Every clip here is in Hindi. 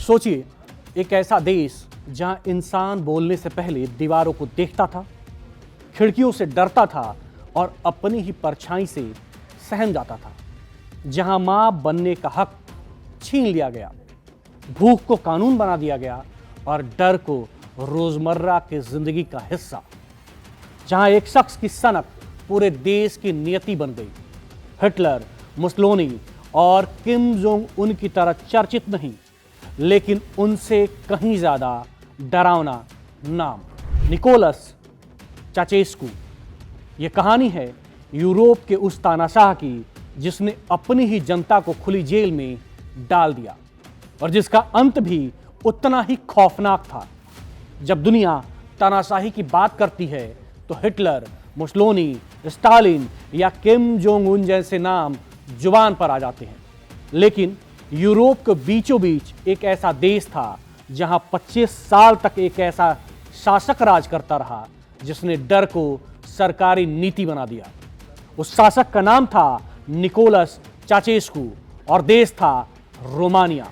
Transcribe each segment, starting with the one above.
सोचिए, एक ऐसा देश जहां इंसान बोलने से पहले दीवारों को देखता था, खिड़कियों से डरता था और अपनी ही परछाई से सहम जाता था, जहां मां बनने का हक छीन लिया गया, भूख को कानून बना दिया गया और डर को रोजमर्रा की जिंदगी का हिस्सा, जहां एक शख्स की सनक पूरे देश की नियति बन गई। हिटलर, मुसोलिनी और किम जोंग उन की तरह चर्चित नहीं, लेकिन उनसे कहीं ज्यादा डरावना नाम, निकोलस चाचेस्कू। यह कहानी है यूरोप के उस तानाशाह की जिसने अपनी ही जनता को खुली जेल में डाल दिया और जिसका अंत भी उतना ही खौफनाक था। जब दुनिया तानाशाही की बात करती है तो हिटलर, मुसोलिनी, स्टालिन या किम जोंग उन जैसे नाम जुबान पर आ जाते हैं, लेकिन यूरोप के बीचों बीच एक ऐसा देश था जहां 25 साल तक एक ऐसा शासक राज करता रहा जिसने डर को सरकारी नीति बना दिया। उस शासक का नाम था निकोलस चाचेस्कू और देश था रोमानिया।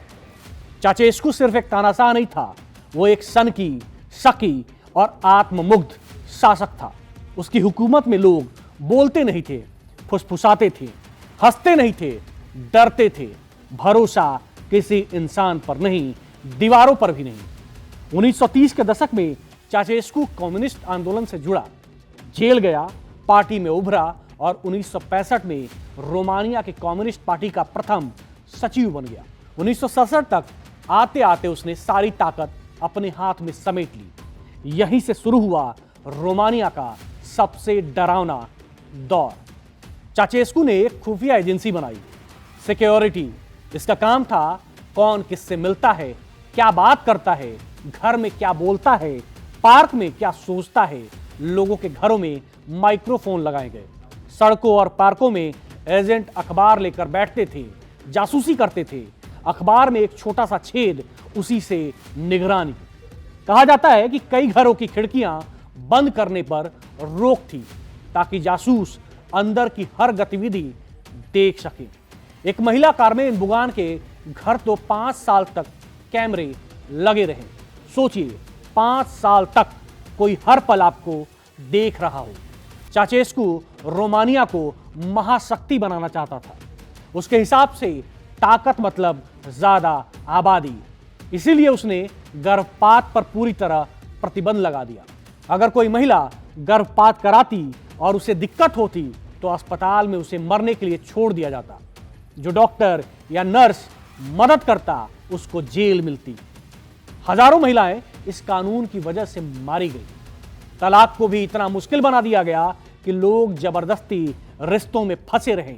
चाचेस्कू सिर्फ एक तानाशाह नहीं था, वो एक सनकी, शकी और आत्ममुग्ध शासक था। उसकी हुकूमत में लोग बोलते नहीं थे, फुसफुसाते थे, हंसते नहीं थे, डरते थे। भरोसा किसी इंसान पर नहीं, दीवारों पर भी नहीं। 1930 के दशक में चाचेस्कू कम्युनिस्ट आंदोलन से जुड़ा, जेल गया, पार्टी में उभरा और 1965 में रोमानिया की कम्युनिस्ट पार्टी का प्रथम सचिव बन गया। 1967 तक आते आते उसने सारी ताकत अपने हाथ में समेट ली। यहीं से शुरू हुआ रोमानिया का सबसे डरावना दौर। चाचेस्कू ने एक खुफिया एजेंसी बनाई, सिक्योरिटी। इसका काम था कौन किससे मिलता है, क्या बात करता है, घर में क्या बोलता है, पार्क में क्या सोचता है। लोगों के घरों में माइक्रोफोन लगाए गए। सड़कों और पार्कों में एजेंट अखबार लेकर बैठते थे, जासूसी करते थे। अखबार में एक छोटा सा छेद, उसी से निगरानी। कहा जाता है कि कई घरों की खिड़कियां बंद करने पर रोक थी ताकि जासूस अंदर की हर गतिविधि देख सके। एक महिला कारमेन बुगान के घर तो 5 साल तक कैमरे लगे रहे। सोचिए, 5 साल तक कोई हर पल आपको देख रहा हो। चाचेस्कू रोमानिया को महाशक्ति बनाना चाहता था। उसके हिसाब से ताकत मतलब ज्यादा आबादी। इसीलिए उसने गर्भपात पर पूरी तरह प्रतिबंध लगा दिया। अगर कोई महिला गर्भपात कराती और उसे दिक्कत होती तो अस्पताल में उसे मरने के लिए छोड़ दिया जाता। जो डॉक्टर या नर्स मदद करता उसको जेल मिलती। हजारों महिलाएं इस कानून की वजह से मारी गई। तलाक को भी इतना मुश्किल बना दिया गया कि लोग जबरदस्ती रिश्तों में फंसे रहे।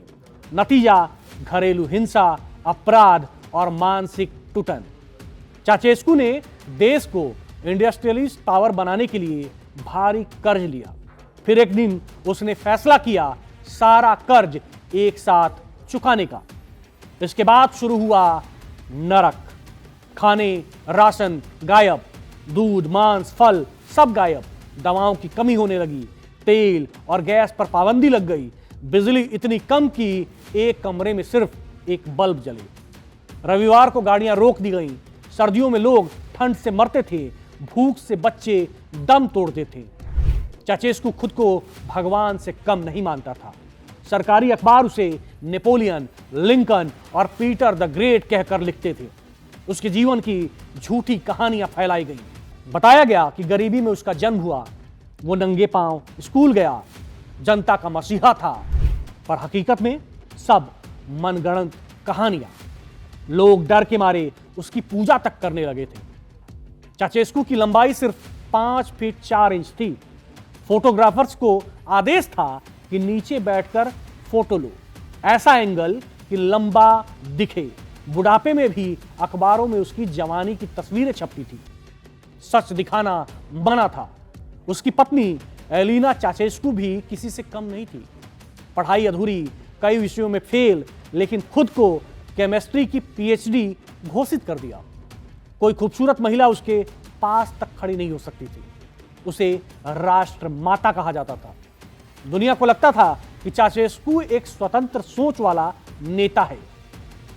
नतीजा घरेलू हिंसा, अपराध और मानसिक टूटन। चाचेस्कू ने देश को इंडस्ट्रियलिस्ट पावर बनाने के लिए भारी कर्ज लिया। फिर एक दिन उसने फैसला किया सारा कर्ज एक साथ चुकाने का। इसके बाद शुरू हुआ नरक। खाने, राशन गायब, दूध, मांस, फल सब गायब। दवाओं की कमी होने लगी, तेल और गैस पर पाबंदी लग गई। बिजली इतनी कम कि एक कमरे में सिर्फ एक बल्ब जले। रविवार को गाड़ियां रोक दी गईं। सर्दियों में लोग ठंड से मरते थे, भूख से बच्चे दम तोड़ते थे। चाचेस्कू खुद को भगवान से कम नहीं मानता था। सरकारी अखबार उसे नेपोलियन, लिंकन और पीटर द ग्रेट कहकर लिखते थे। उसके जीवन की झूठी कहानियां फैलाई गई। बताया गया कि गरीबी में उसका जन्म हुआ, वो नंगे पांव स्कूल गया, जनता का मसीहा था। पर हकीकत में सब मनगढ़ंत कहानियां। लोग डर के मारे उसकी पूजा तक करने लगे थे। चाचेस्कू की लंबाई सिर्फ 5 फीट 4 इंच थी। फोटोग्राफर्स को आदेश था कि नीचे बैठकर फोटो लो, ऐसा एंगल कि लंबा दिखे। बुढ़ापे में भी अखबारों में उसकी जवानी की तस्वीरें छपती थी। सच दिखाना मना था। उसकी पत्नी एलिना चाचेस्कू भी किसी से कम नहीं थी। पढ़ाई अधूरी, कई विषयों में फेल, लेकिन खुद को केमिस्ट्री की पीएचडी घोषित कर दिया। कोई खूबसूरत महिला उसके पास तक खड़ी नहीं हो सकती थी। उसे राष्ट्र माता कहा जाता था। दुनिया को लगता था कि चाचेस्कू एक स्वतंत्र सोच वाला नेता है।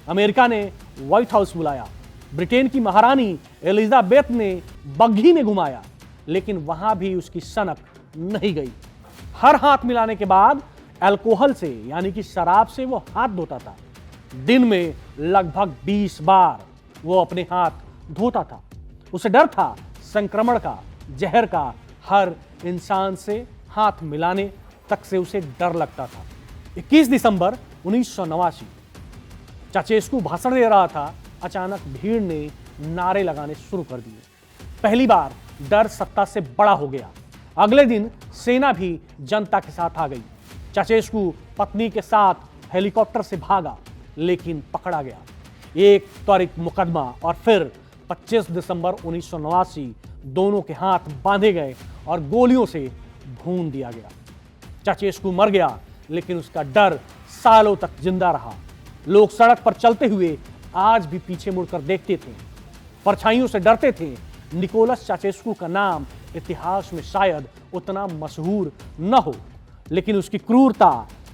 अमेरिका ने व्हाइट हाउस बुलाया, ब्रिटेन की महारानी एलिजाबेथ ने बग्घी में घुमाया, लेकिन वहां भी उसकी सनक नहीं गई। हर हाथ मिलाने के बाद अल्कोहल से यानी कि शराब से वो हाथ धोता था। दिन में लगभग 20 बार वो अपने हाथ धोता था। उसे डर था संक्रमण का, जहर का। हर इंसान से हाथ मिलाने तक से उसे डर लगता था। 21 दिसंबर 1989 चाचेस्कू भाषण दे रहा था। अचानक भीड़ ने नारे लगाने शुरू कर दिए। पहली बार डर सत्ता से बड़ा हो गया। अगले दिन सेना भी जनता के साथ आ गई। चाचेस्कू पत्नी के साथ हेलीकॉप्टर से भागा, लेकिन पकड़ा गया। एक त्वरित मुकदमा और फिर 25 दिसंबर 1989 दोनों के हाथ बांधे गए और गोलियों से भून दिया गया। चाचेस्कू मर गया, लेकिन उसका डर सालों तक जिंदा रहा। लोग सड़क पर चलते हुए आज भी पीछे मुड़कर देखते थे, परछाइयों से डरते थे। निकोलस चाचेस्कू का नाम इतिहास में शायद उतना मशहूर न हो, लेकिन उसकी क्रूरता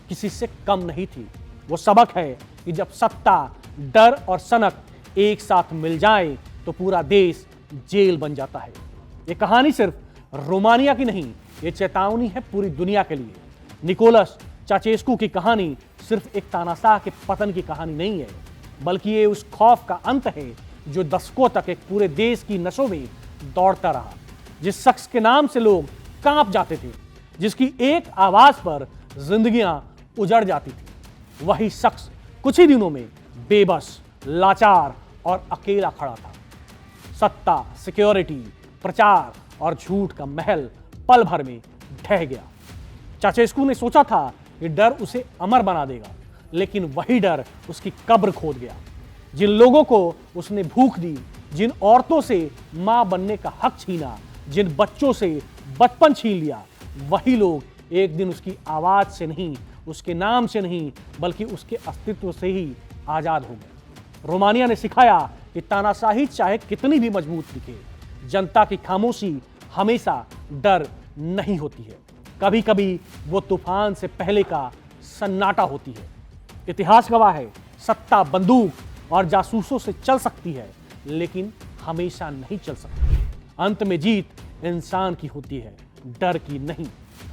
किसी से कम नहीं थी। वो सबक है कि जब सत्ता, डर और सनक एक साथ मिल जाए तो पूरा देश जेल बन जाता है। ये कहानी सिर्फ रोमानिया की नहीं, ये चेतावनी है पूरी दुनिया के लिए। निकोलस चाचेस्कू की कहानी सिर्फ एक तानाशाह के पतन की कहानी नहीं है, बल्कि ये उस खौफ का अंत है जो दशकों तक एक पूरे देश की नसों में दौड़ता रहा। जिस शख्स के नाम से लोग कांप जाते थे, जिसकी एक आवाज पर जिंदगियां उजड़ जाती थी, वही शख्स कुछ ही दिनों में बेबस, लाचार और अकेला खड़ा था। सत्ता, सिक्योरिटी, प्रचार और झूठ का महल पल भर में ढह गया। चाचेस्कू ने सोचा था कि डर उसे अमर बना देगा, लेकिन वही डर उसकी कब्र खोद गया। जिन लोगों को उसने भूख दी, जिन औरतों से मां बनने का हक छीना, जिन बच्चों से बचपन छीन लिया, वही लोग एक दिन उसकी आवाज से नहीं, उसके नाम से नहीं, बल्कि उसके अस्तित्व से ही आजाद हो गए। रोमानिया ने सिखाया कि तानाशाही चाहे कितनी भी मजबूत दिखे, जनता की खामोशी हमेशा डर नहीं होती है। कभी कभी वो तूफान से पहले का सन्नाटा होती है। इतिहास गवाह है, सत्ता, बंदूक और जासूसों से चल सकती है, लेकिन हमेशा नहीं चल सकती। अंत में जीत इंसान की होती है, डर की नहीं।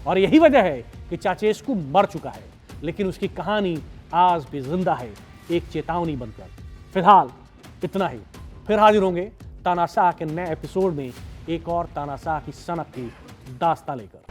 और यही वजह है कि चाचेस्कू मर चुका है, लेकिन उसकी कहानी आज भी जिंदा है, एक चेतावनी बनकर। फिलहाल इतना ही। फिर हाजिर होंगे तानाशाह के नए एपिसोड में एक और तानाशाह की सनक की दास्तां लेकर।